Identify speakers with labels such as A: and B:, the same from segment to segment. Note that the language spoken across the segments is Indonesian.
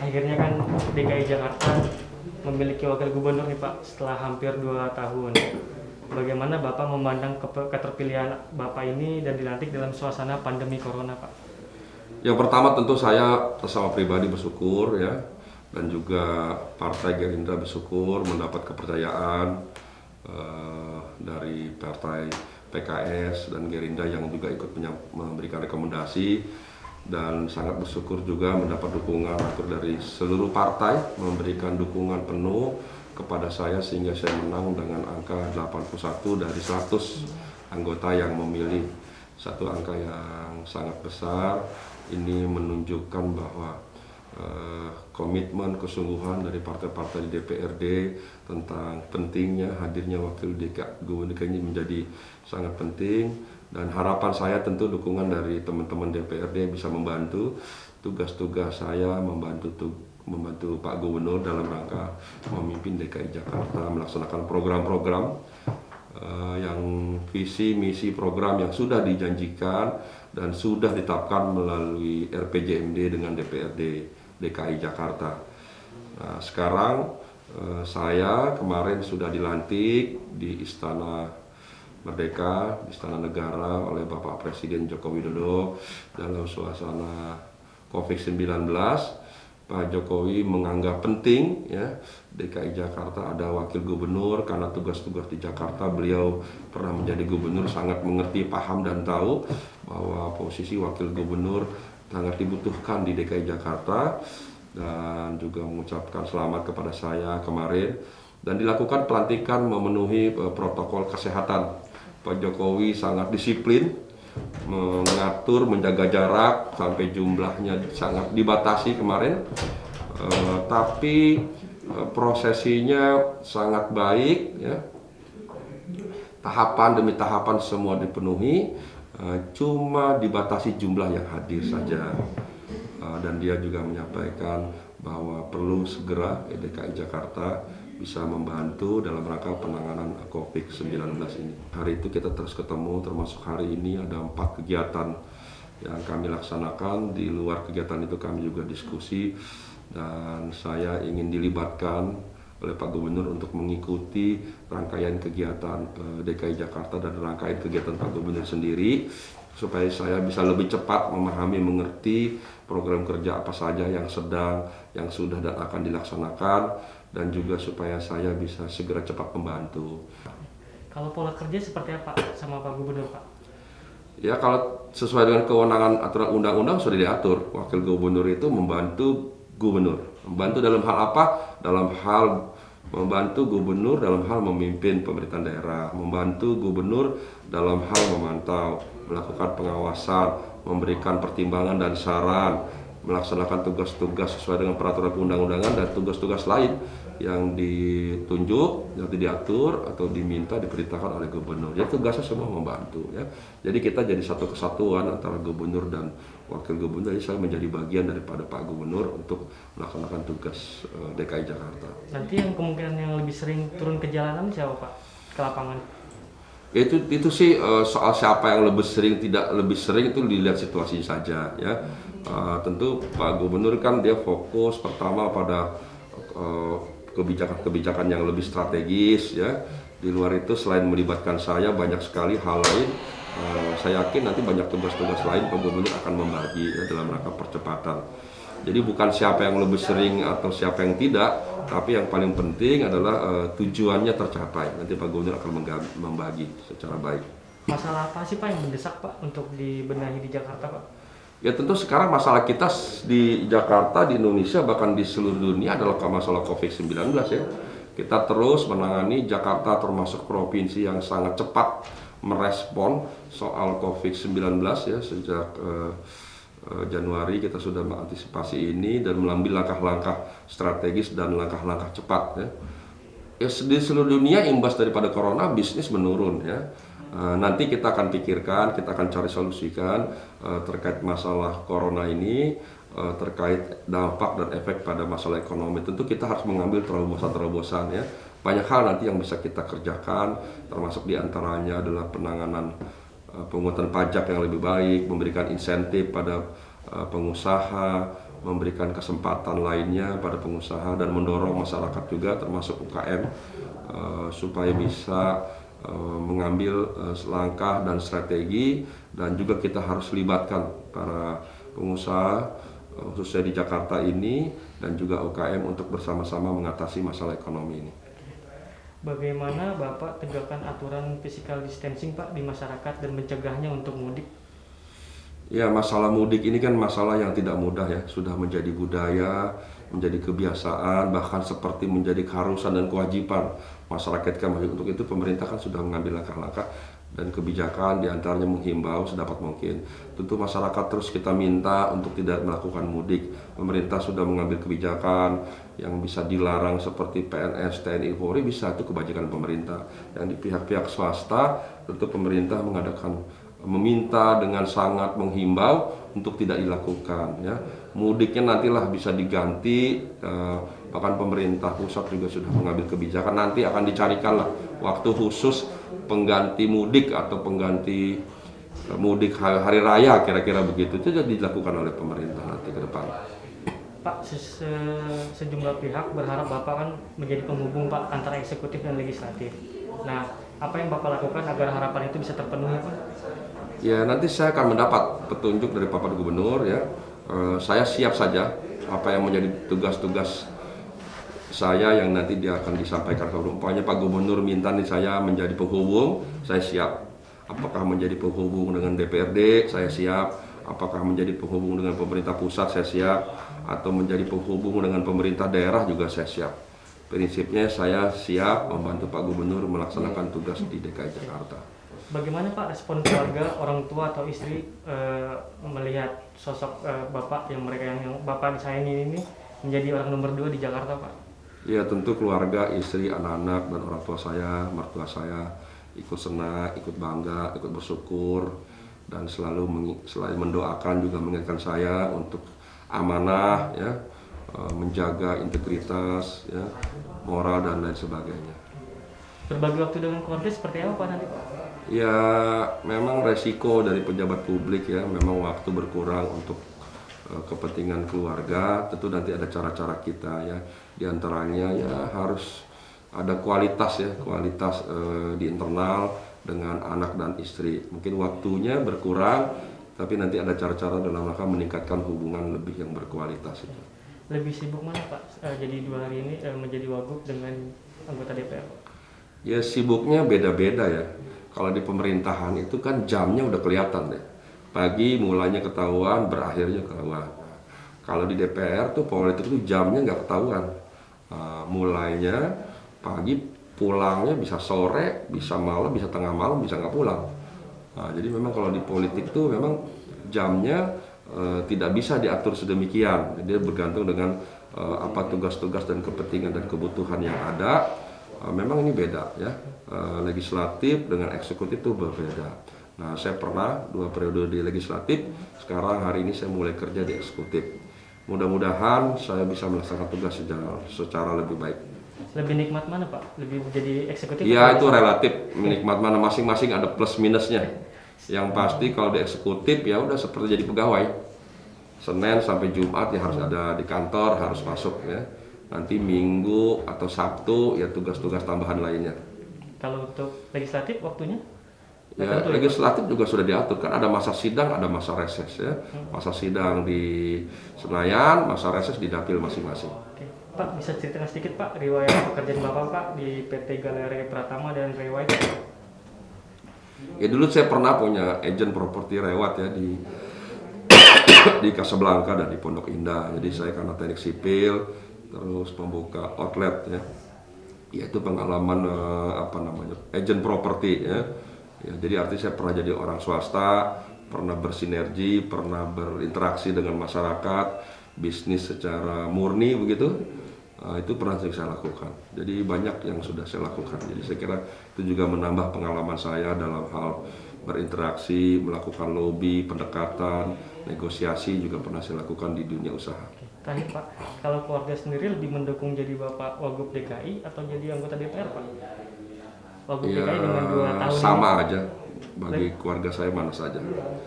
A: akhirnya kan DKI Jakarta memiliki wakil gubernur nih Pak setelah hampir 2 tahun. Bagaimana Bapak memandang keterpilihan Bapak ini dan dilantik dalam suasana pandemi Corona Pak?
B: Yang pertama tentu saya bersama pribadi bersyukur ya, dan juga Partai Gerindra bersyukur mendapat kepercayaan dari Partai PKS dan Gerindra yang juga ikut memberikan rekomendasi, dan sangat bersyukur juga mendapat dukungan dari seluruh partai memberikan dukungan penuh kepada saya sehingga saya menang dengan angka 81 dari 100 anggota yang memilih. Satu angka yang sangat besar. Ini menunjukkan bahwa komitmen, kesungguhan dari partai-partai di DPRD tentang pentingnya hadirnya wakil gubernur ini menjadi sangat penting, dan harapan saya tentu dukungan dari teman-teman DPRD bisa membantu tugas-tugas saya, membantu Pak Gubernur dalam rangka memimpin DKI Jakarta melaksanakan program-program yang visi misi program yang sudah dijanjikan dan sudah ditetapkan melalui RPJMD dengan DPRD DKI Jakarta. Nah, sekarang saya kemarin sudah dilantik di Istana Merdeka, Istana Negara oleh Bapak Presiden Joko Widodo dalam suasana COVID-19. Pak Jokowi menganggap penting ya DKI Jakarta ada wakil gubernur karena tugas-tugas di Jakarta beliau pernah menjadi gubernur, sangat mengerti, paham dan tahu bahwa posisi wakil gubernur sangat dibutuhkan di DKI Jakarta, dan juga mengucapkan selamat kepada saya kemarin, dan dilakukan pelantikan memenuhi protokol kesehatan. Pak Jokowi sangat disiplin mengatur, menjaga jarak sampai jumlahnya sangat dibatasi kemarin, tapi prosesinya sangat baik ya. Tahapan demi tahapan semua dipenuhi, cuma dibatasi jumlah yang hadir saja. Dan dia juga menyampaikan bahwa perlu segera DKI Jakarta bisa membantu dalam rangka penanganan COVID-19 ini. Hari itu kita terus ketemu, termasuk hari ini ada 4 kegiatan yang kami laksanakan. Di luar kegiatan itu kami juga diskusi, dan saya ingin dilibatkan oleh Pak Gubernur untuk mengikuti rangkaian kegiatan DKI Jakarta dan rangkaian kegiatan Pak Gubernur sendiri, supaya saya bisa lebih cepat memahami, mengerti program kerja apa saja yang sedang, yang sudah dan akan dilaksanakan, dan juga supaya saya bisa segera cepat membantu.
A: Kalau pola kerja seperti apa sama Pak Gubernur Pak?
B: Ya, kalau sesuai dengan kewenangan aturan undang-undang sudah diatur, wakil gubernur itu membantu gubernur. Membantu dalam hal apa? Dalam hal membantu gubernur dalam hal memimpin pemerintahan daerah, membantu gubernur dalam hal memantau, melakukan pengawasan, memberikan pertimbangan dan saran, melaksanakan tugas-tugas sesuai dengan peraturan perundang-undangan dan tugas-tugas lain yang ditunjuk, yang diatur atau diminta, diperintahkan oleh gubernur. Jadi tugasnya semua membantu ya. Jadi kita jadi satu kesatuan antara gubernur dan wakil gubernur. Jadi saya menjadi bagian daripada Pak Gubernur untuk melaksanakan tugas DKI Jakarta.
A: Nanti yang kemungkinan yang lebih sering turun ke jalanan siapa Pak? Ke lapangan?
B: Itu sih soal siapa yang lebih sering, tidak lebih sering itu dilihat situasi saja ya. Tentu Pak Gubernur kan dia fokus pertama pada kebijakan-kebijakan yang lebih strategis ya. Di luar itu selain melibatkan saya banyak sekali hal lain. Saya yakin nanti banyak tugas-tugas lain Pak Gubernur akan membagi ya, dalam rangka percepatan. Jadi bukan siapa yang lebih sering atau siapa yang tidak, tapi yang paling penting adalah tujuannya tercapai. Nanti Pak Gubernur akan membagi secara baik.
A: Masalah apa sih Pak yang mendesak Pak untuk dibenahi di Jakarta Pak?
B: Ya tentu sekarang masalah kita di Jakarta, di Indonesia, bahkan di seluruh dunia adalah masalah COVID-19 ya. Kita terus menangani, Jakarta termasuk provinsi yang sangat cepat merespon soal COVID-19 ya. Sejak Januari kita sudah mengantisipasi ini dan mengambil langkah-langkah strategis dan langkah-langkah cepat ya. Ya, di seluruh dunia imbas daripada corona bisnis menurun ya. Nanti kita akan pikirkan, kita akan cari solusikan terkait masalah corona ini, terkait dampak dan efek pada masalah ekonomi. Tentu kita harus mengambil terobosan-terobosan ya. Banyak hal nanti yang bisa kita kerjakan, termasuk diantaranya adalah penanganan pungutan pajak yang lebih baik, memberikan insentif pada pengusaha, memberikan kesempatan lainnya pada pengusaha dan mendorong masyarakat juga termasuk UKM supaya bisa mengambil langkah dan strategi, dan juga kita harus libatkan para pengusaha khususnya di Jakarta ini dan juga UKM untuk bersama-sama mengatasi masalah ekonomi ini.
A: Bagaimana Bapak tegakkan aturan physical distancing Pak di masyarakat dan mencegahnya untuk mudik?
B: Ya, masalah mudik ini kan masalah yang tidak mudah ya, sudah menjadi budaya, menjadi kebiasaan, bahkan seperti menjadi keharusan dan kewajiban masyarakat kan. Untuk itu pemerintah kan sudah mengambil langkah-langkah dan kebijakan, diantaranya menghimbau sedapat mungkin. Tentu masyarakat terus kita minta untuk tidak melakukan mudik. Pemerintah sudah mengambil kebijakan yang bisa dilarang seperti PNS, TNI, Polri, bisa, itu kebijakan pemerintah. Yang di pihak-pihak swasta tentu pemerintah meminta dengan sangat menghimbau untuk tidak dilakukan ya. Mudiknya nantilah bisa diganti, bahkan pemerintah pusat juga sudah mengambil kebijakan, nanti akan dicarikanlah waktu khusus pengganti mudik atau pengganti mudik hari raya, kira-kira begitu. Itu jadi dilakukan oleh pemerintah nanti ke depan.
A: Pak, sejumlah pihak berharap Bapak kan menjadi penghubung Pak antara eksekutif dan legislatif. Nah, apa yang Bapak lakukan agar harapan itu bisa terpenuhi Pak?
B: Ya, nanti saya akan mendapat petunjuk dari Bapak Gubernur ya. Saya siap saja apa yang menjadi tugas-tugas saya yang nanti dia akan disampaikan ke umpamanya Pak Gubernur minta nih saya menjadi penghubung, saya siap. Apakah menjadi penghubung dengan DPRD, saya siap. Apakah menjadi penghubung dengan pemerintah pusat, saya siap. Atau menjadi penghubung dengan pemerintah daerah juga saya siap. Prinsipnya saya siap membantu Pak Gubernur melaksanakan tugas di DKI Jakarta.
A: Bagaimana Pak respon keluarga, orang tua atau istri melihat sosok Bapak yang Bapak disayangi ini menjadi orang nomor 2 di Jakarta Pak?
B: Ya, tentu keluarga, istri, anak-anak dan orang tua saya, mertua saya ikut senang, ikut bangga, ikut bersyukur, dan selalu mendoakan juga mengingatkan saya untuk amanah ya, menjaga integritas ya, moral dan lain sebagainya.
A: Berbagi waktu dengan keluarga seperti apa Pak nanti Pak?
B: Ya, memang resiko dari pejabat publik ya, memang waktu berkurang untuk kepentingan keluarga. Tentu nanti ada cara-cara kita ya, diantaranya ya harus ada kualitas ya, kualitas di internal dengan anak dan istri. Mungkin waktunya berkurang, tapi nanti ada cara-cara dalam rangka meningkatkan hubungan lebih yang berkualitas itu.
A: Lebih sibuk mana Pak? Jadi 2 hari ini menjadi wagub dengan anggota DPR Pak?
B: Ya, sibuknya beda-beda ya. Kalau di pemerintahan itu kan jamnya udah kelihatan deh. Pagi mulainya ketahuan, berakhirnya ketahuan. Kalau di DPR tuh politik itu jamnya nggak ketahuan. Mulainya pagi, pulangnya bisa sore, bisa malam, bisa tengah malam, bisa nggak pulang. Jadi memang kalau di politik tuh memang jamnya tidak bisa diatur sedemikian. Jadi bergantung dengan apa tugas-tugas dan kepentingan dan kebutuhan yang ada. Memang ini beda ya, legislatif dengan eksekutif itu berbeda. Nah, saya pernah 2 periode di legislatif, sekarang hari ini saya mulai kerja di eksekutif. Mudah-mudahan saya bisa melaksanakan tugas secara lebih baik.
A: Lebih nikmat mana Pak? Lebih menjadi eksekutif?
B: Ya, itu relatif, menikmat mana, masing-masing ada plus minusnya. Yang pasti kalau di eksekutif ya udah seperti jadi pegawai. Senin sampai Jumat ya harus ada di kantor, harus masuk ya. Nanti Minggu atau Sabtu ya tugas-tugas tambahan lainnya.
A: Kalau untuk legislatif waktunya?
B: Ya, legislatif juga sudah diatur kan, ada masa sidang, ada masa reses ya. Masa sidang di Senayan, masa reses di dapil masing-masing.
A: Oke. Pak, bisa ceritakan sedikit Pak riwayat pekerjaan Bapak Pak di PT Galeri Pratama dan Rewai?
B: Ya, dulu saya pernah punya agent properti Rewat ya di di Casablanca dan di Pondok Indah. Jadi saya karena teknik sipil terus membuka outlet ya, yaitu pengalaman agent properti ya. Jadi artinya saya pernah jadi orang swasta, pernah bersinergi, pernah berinteraksi dengan masyarakat, bisnis secara murni begitu. Itu pernah saya lakukan. Jadi banyak yang sudah saya lakukan. Jadi saya kira itu juga menambah pengalaman saya dalam hal berinteraksi, melakukan lobby, pendekatan, negosiasi juga pernah saya lakukan di dunia usaha.
A: Terakhir Pak, kalau keluarga sendiri lebih mendukung jadi Bapak Wagub DKI atau jadi anggota DPR Pak? Wagub
B: Ya,
A: DKI dengan 2 tahun
B: sama
A: ini.
B: aja. bagi keluarga saya mana saja.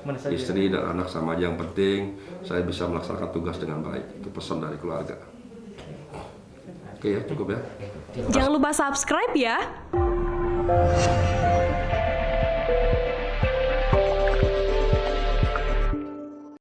A: Mana saja?
B: Istri dan anak sama aja, yang penting saya bisa melaksanakan tugas dengan baik. Itu pesan dari keluarga. Oke ya, cukup ya.
C: Jangan lupa subscribe ya.